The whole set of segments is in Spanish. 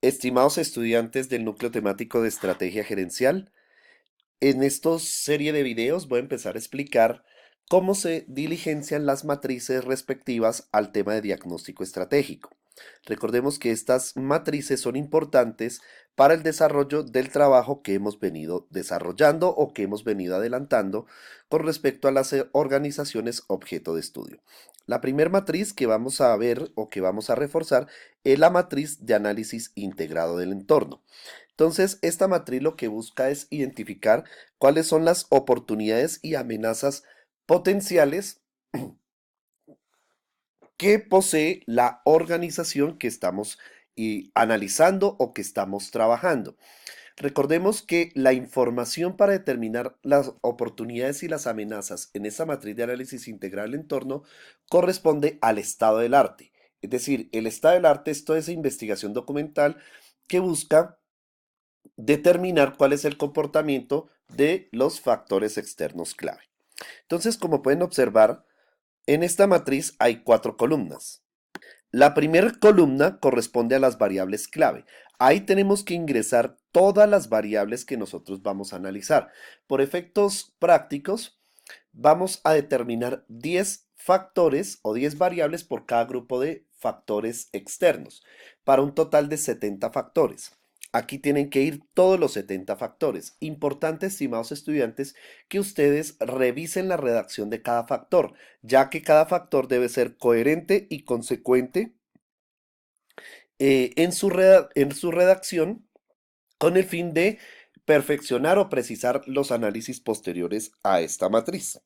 Estimados estudiantes del núcleo temático de estrategia gerencial, en esta serie de videos voy a empezar a explicar cómo se diligencian las matrices respectivas al tema de diagnóstico estratégico. Recordemos que estas matrices son importantes para el desarrollo del trabajo que hemos venido desarrollando o que hemos venido adelantando con respecto a las organizaciones objeto de estudio. La primera matriz que vamos a ver o que vamos a reforzar es la matriz de análisis integrado del entorno. Entonces, esta matriz lo que busca es identificar cuáles son las oportunidades y amenazas potenciales que posee la organización que estamos analizando o que estamos trabajando. Recordemos que la información para determinar las oportunidades y las amenazas en esta matriz de análisis integral del entorno corresponde al estado del arte. Es decir, el estado del arte es toda esa investigación documental que busca determinar cuál es el comportamiento de los factores externos clave. Entonces, como pueden observar, en esta matriz hay cuatro columnas. La primera columna corresponde a las variables clave. Ahí tenemos que ingresar todas las variables que nosotros vamos a analizar. Por efectos prácticos, vamos a determinar 10 factores o 10 variables por cada grupo de factores externos, para un total de 70 factores. Aquí tienen que ir todos los 70 factores. Importante, estimados estudiantes, que ustedes revisen la redacción de cada factor, ya que cada factor debe ser coherente y consecuente en su redacción con el fin de perfeccionar o precisar los análisis posteriores a esta matriz.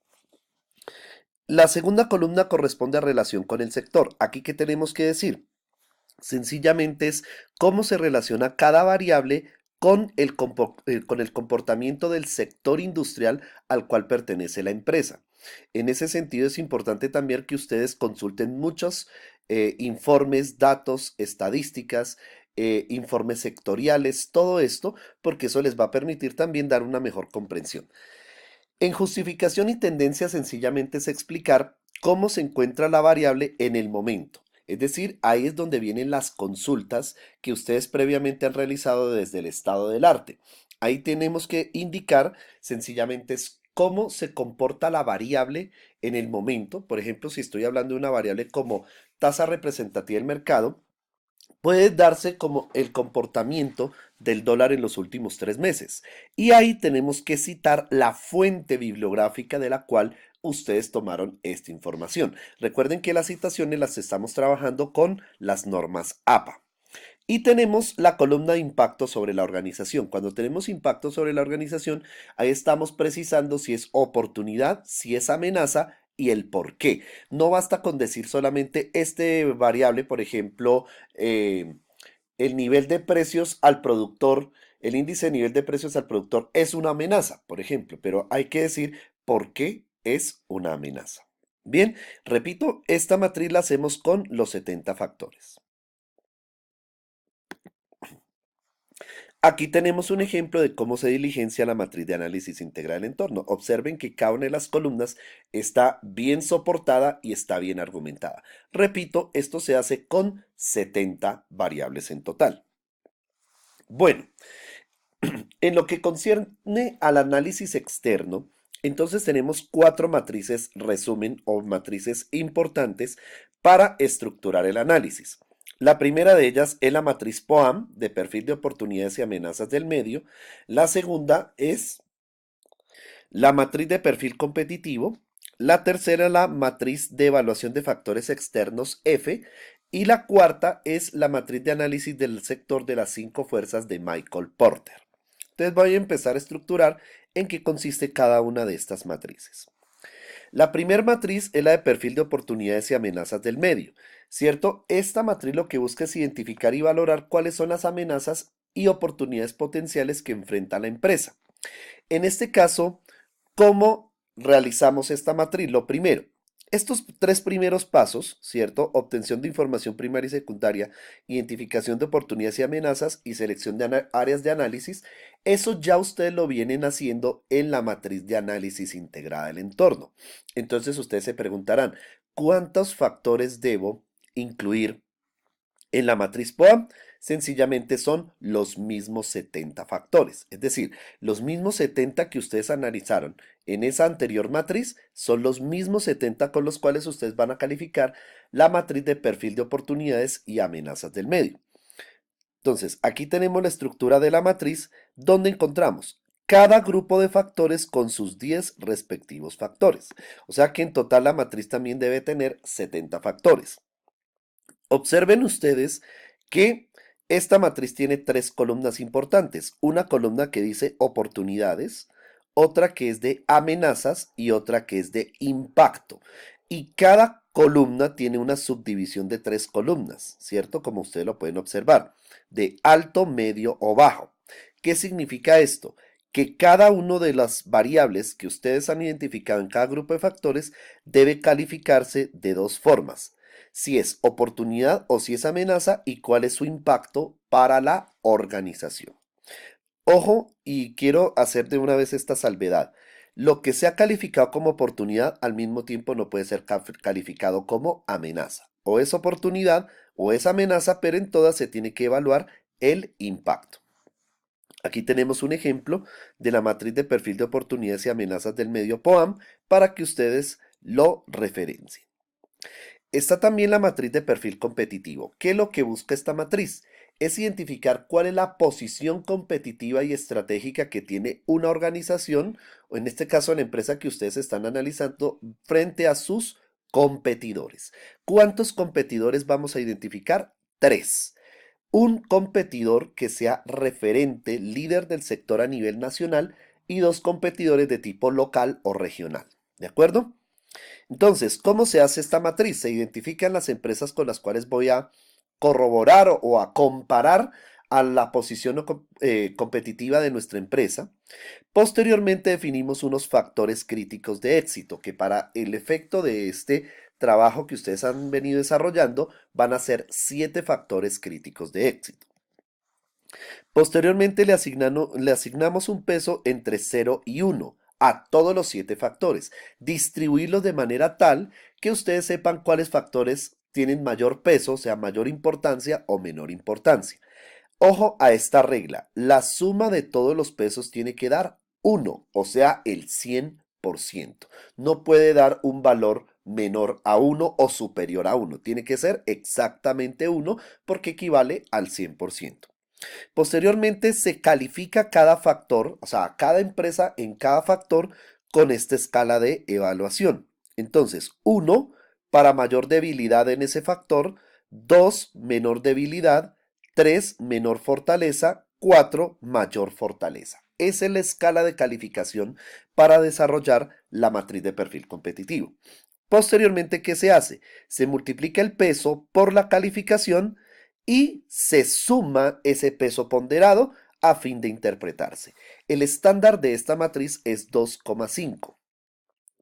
La segunda columna corresponde a relación con el sector. Aquí, ¿qué tenemos que decir? Sencillamente es cómo se relaciona cada variable con el comportamiento del sector industrial al cual pertenece la empresa. En ese sentido es importante también que ustedes consulten muchos informes, datos, estadísticas, informes sectoriales, todo esto, porque eso les va a permitir también dar una mejor comprensión. En justificación y tendencia sencillamente es explicar cómo se encuentra la variable en el momento. Es decir, ahí es donde vienen las consultas que ustedes previamente han realizado desde el estado del arte. Ahí tenemos que indicar sencillamente es cómo se comporta la variable en el momento. Por ejemplo, si estoy hablando de una variable como tasa representativa del mercado, puede darse como el comportamiento del dólar en los últimos 3 meses. Y ahí tenemos que citar la fuente bibliográfica de la cual ustedes tomaron esta información. Recuerden que las citaciones las estamos trabajando con las normas APA. Y tenemos la columna de impacto sobre la organización. Cuando tenemos impacto sobre la organización, ahí estamos precisando si es oportunidad, si es amenaza y el por qué. No basta con decir solamente este variable, por ejemplo, el nivel de precios al productor, el índice de nivel de precios al productor es una amenaza, por ejemplo, pero hay que decir por qué es una amenaza. Bien, repito, esta matriz la hacemos con los 70 factores. Aquí tenemos un ejemplo de cómo se diligencia la matriz de análisis integral del entorno. Observen que cada una de las columnas está bien soportada y está bien argumentada. Repito, esto se hace con 70 variables en total. Bueno, en lo que concierne al análisis externo, entonces tenemos cuatro matrices resumen o matrices importantes para estructurar el análisis. La primera de ellas es la matriz POAM, de perfil de oportunidades y amenazas del medio. La segunda es la matriz de perfil competitivo. La tercera, la matriz de evaluación de factores externos F. Y la cuarta es la matriz de análisis del sector de las 5 fuerzas de Michael Porter. Entonces voy a empezar a estructurar en qué consiste cada una de estas matrices. La primera matriz es la de perfil de oportunidades y amenazas del medio, ¿cierto? Esta matriz lo que busca es identificar y valorar cuáles son las amenazas y oportunidades potenciales que enfrenta la empresa. En este caso, ¿cómo realizamos esta matriz? Lo primero, estos tres primeros pasos, ¿cierto? Obtención de información primaria y secundaria, identificación de oportunidades y amenazas y selección de áreas de análisis, eso ya ustedes lo vienen haciendo en la matriz de análisis integrada del entorno. Entonces ustedes se preguntarán, ¿cuántos factores debo incluir en la matriz POAM? sencillamente son los mismos 70 factores. Es decir, los mismos 70 que ustedes analizaron en esa anterior matriz son los mismos 70 con los cuales ustedes van a calificar la matriz de perfil de oportunidades y amenazas del medio. Entonces, aquí tenemos la estructura de la matriz donde encontramos cada grupo de factores con sus 10 respectivos factores. O sea que en total la matriz también debe tener 70 factores. Observen ustedes que esta matriz tiene tres columnas importantes. Una columna que dice oportunidades, otra que es de amenazas y otra que es de impacto. Y cada columna tiene una subdivisión de tres columnas, ¿cierto? Como ustedes lo pueden observar, de alto, medio o bajo. ¿Qué significa esto? Que cada una de las variables que ustedes han identificado en cada grupo de factores debe calificarse de dos formas: si es oportunidad o si es amenaza y cuál es su impacto para la organización. Ojo, y quiero hacer de una vez esta salvedad. Lo que sea calificado como oportunidad al mismo tiempo no puede ser calificado como amenaza. O es oportunidad o es amenaza, pero en todas se tiene que evaluar el impacto. Aquí tenemos un ejemplo de la matriz de perfil de oportunidades y amenazas del medio POAM para que ustedes lo referencien. Está también la matriz de perfil competitivo. ¿Qué es lo que busca esta matriz? Es identificar cuál es la posición competitiva y estratégica que tiene una organización, o en este caso la empresa que ustedes están analizando, frente a sus competidores. ¿Cuántos competidores vamos a identificar? 3. Un competidor que sea referente, líder del sector a nivel nacional, y 2 competidores de tipo local o regional. ¿De acuerdo? Entonces, ¿cómo se hace esta matriz? Se identifican las empresas con las cuales voy a corroborar o a comparar a la posición competitiva de nuestra empresa. Posteriormente definimos unos factores críticos de éxito que para el efecto de este trabajo que ustedes han venido desarrollando van a ser 7 factores críticos de éxito. Posteriormente le asignamos un peso entre 0 y 1 a todos los 7 factores. Distribuirlos de manera tal que ustedes sepan cuáles factores tienen mayor peso, o sea, mayor importancia o menor importancia. Ojo a esta regla. La suma de todos los pesos tiene que dar 1, o sea, el 100%. No puede dar un valor menor a 1 o superior a 1. Tiene que ser exactamente 1 porque equivale al 100%. Posteriormente se califica cada factor, o sea, cada empresa en cada factor con esta escala de evaluación. Entonces, 1 para mayor debilidad en ese factor, 2 menor debilidad, 3 menor fortaleza, 4 mayor fortaleza. Esa es la escala de calificación para desarrollar la matriz de perfil competitivo. Posteriormente, ¿qué se hace? Se multiplica el peso por la calificación y se suma ese peso ponderado a fin de interpretarse. El estándar de esta matriz es 2,5.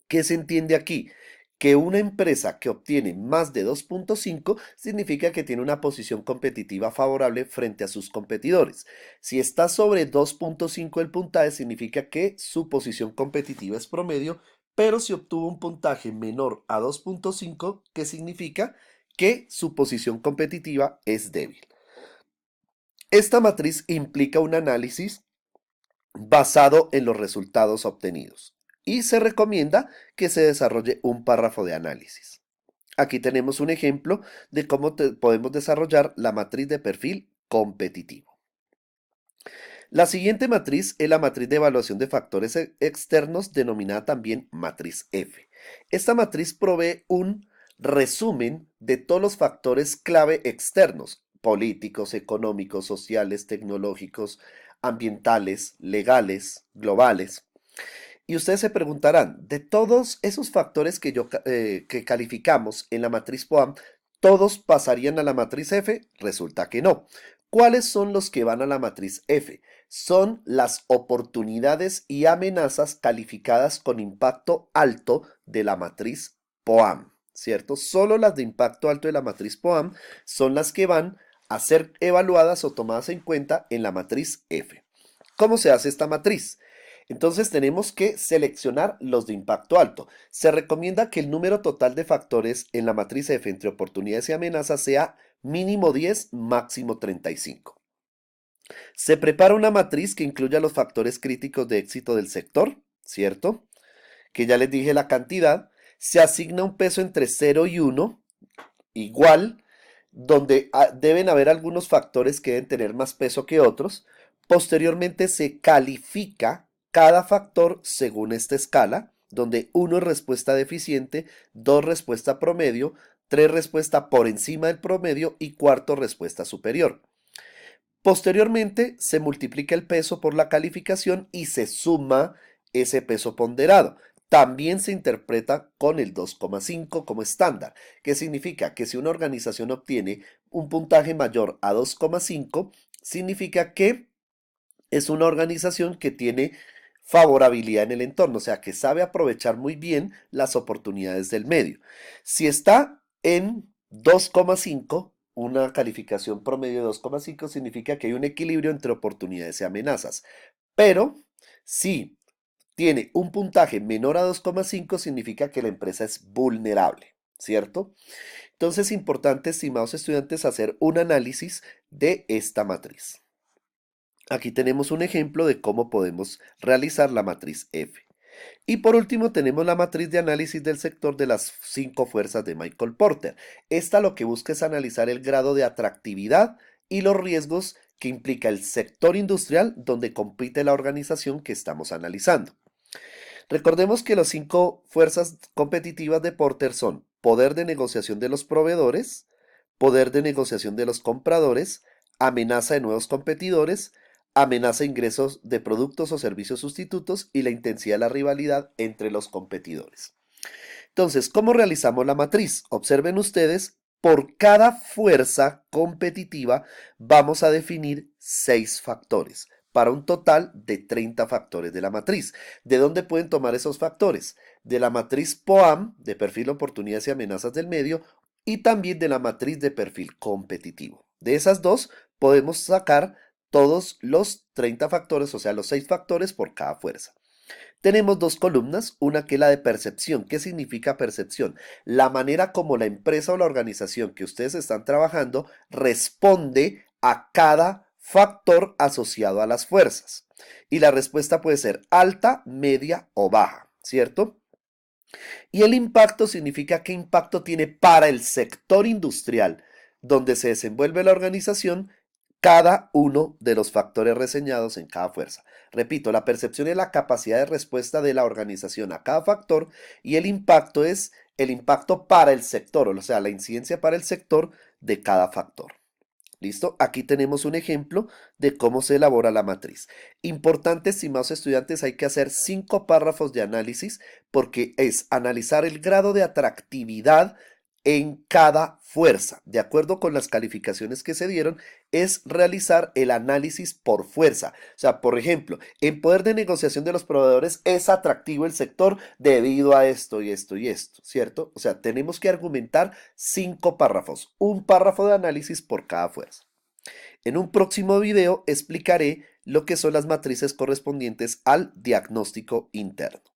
¿Qué se entiende aquí? Que una empresa que obtiene más de 2,5 significa que tiene una posición competitiva favorable frente a sus competidores. Si está sobre 2,5 el puntaje, significa que su posición competitiva es promedio, pero si obtuvo un puntaje menor a 2,5, ¿qué significa? Que su posición competitiva es débil. Esta matriz implica un análisis basado en los resultados obtenidos y se recomienda que se desarrolle un párrafo de análisis. Aquí tenemos un ejemplo de cómo podemos desarrollar la matriz de perfil competitivo. La siguiente matriz es la matriz de evaluación de factores externos, denominada también matriz F. Esta matriz provee un resumen de todos los factores clave externos: políticos, económicos, sociales, tecnológicos, ambientales, legales, globales. Y ustedes se preguntarán, de todos esos factores que calificamos en la matriz POAM, ¿todos pasarían a la matriz F? Resulta que no. ¿Cuáles son los que van a la matriz F? Son las oportunidades y amenazas calificadas con impacto alto de la matriz POAM, ¿cierto? Solo las de impacto alto de la matriz POAM son las que van a ser evaluadas o tomadas en cuenta en la matriz F. ¿Cómo se hace esta matriz? Entonces tenemos que seleccionar los de impacto alto. Se recomienda que el número total de factores en la matriz F entre oportunidades y amenazas sea mínimo 10, máximo 35. Se prepara una matriz que incluya los factores críticos de éxito del sector, ¿cierto? Que ya les dije la cantidad. Se asigna un peso entre 0 y 1, igual, donde deben haber algunos factores que deben tener más peso que otros. Posteriormente se califica cada factor según esta escala, donde 1 es respuesta deficiente, 2 respuesta promedio, 3 respuesta por encima del promedio y cuarto respuesta superior. Posteriormente se multiplica el peso por la calificación y se suma ese peso ponderado. También se interpreta con el 2,5 como estándar, que significa que si una organización obtiene un puntaje mayor a 2,5, significa que es una organización que tiene favorabilidad en el entorno, o sea, que sabe aprovechar muy bien las oportunidades del medio. Si está en 2,5, una calificación promedio de 2,5 significa que hay un equilibrio entre oportunidades y amenazas. Pero si tiene un puntaje menor a 2,5 significa que la empresa es vulnerable, ¿cierto? Entonces es importante, estimados estudiantes, hacer un análisis de esta matriz. Aquí tenemos un ejemplo de cómo podemos realizar la matriz F. Y por último tenemos la matriz de análisis del sector de las 5 fuerzas de Michael Porter. Esta lo que busca es analizar el grado de atractividad y los riesgos que implica el sector industrial donde compite la organización que estamos analizando. Recordemos que las 5 fuerzas competitivas de Porter son poder de negociación de los proveedores, poder de negociación de los compradores, amenaza de nuevos competidores, amenaza de ingresos de productos o servicios sustitutos y la intensidad de la rivalidad entre los competidores. Entonces, ¿cómo realizamos la matriz? Observen ustedes, por cada fuerza competitiva vamos a definir 6 factores para un total de 30 factores de la matriz. ¿De dónde pueden tomar esos factores? De la matriz POAM, de perfil oportunidades y amenazas del medio, y también de la matriz de perfil competitivo. De esas dos podemos sacar todos los 30 factores, o sea, los 6 factores por cada fuerza. Tenemos dos columnas, una que es la de percepción. ¿Qué significa percepción? La manera como la empresa o la organización que ustedes están trabajando responde a cada factor asociado a las fuerzas. Y la respuesta puede ser alta, media o baja, ¿cierto? Y el impacto significa qué impacto tiene para el sector industrial donde se desenvuelve la organización cada uno de los factores reseñados en cada fuerza. Repito, la percepción es la capacidad de respuesta de la organización a cada factor y el impacto es el impacto para el sector, o sea, la incidencia para el sector de cada factor. ¿Listo? Aquí tenemos un ejemplo de cómo se elabora la matriz. Importante, estimados estudiantes, hay que hacer 5 párrafos de análisis porque es analizar el grado de atractividad en cada fuerza. De acuerdo con las calificaciones que se dieron, es realizar el análisis por fuerza. O sea, por ejemplo, en poder de negociación de los proveedores es atractivo el sector debido a esto y esto y esto, ¿cierto? O sea, tenemos que argumentar 5 párrafos, un párrafo de análisis por cada fuerza. En un próximo video explicaré lo que son las matrices correspondientes al diagnóstico interno.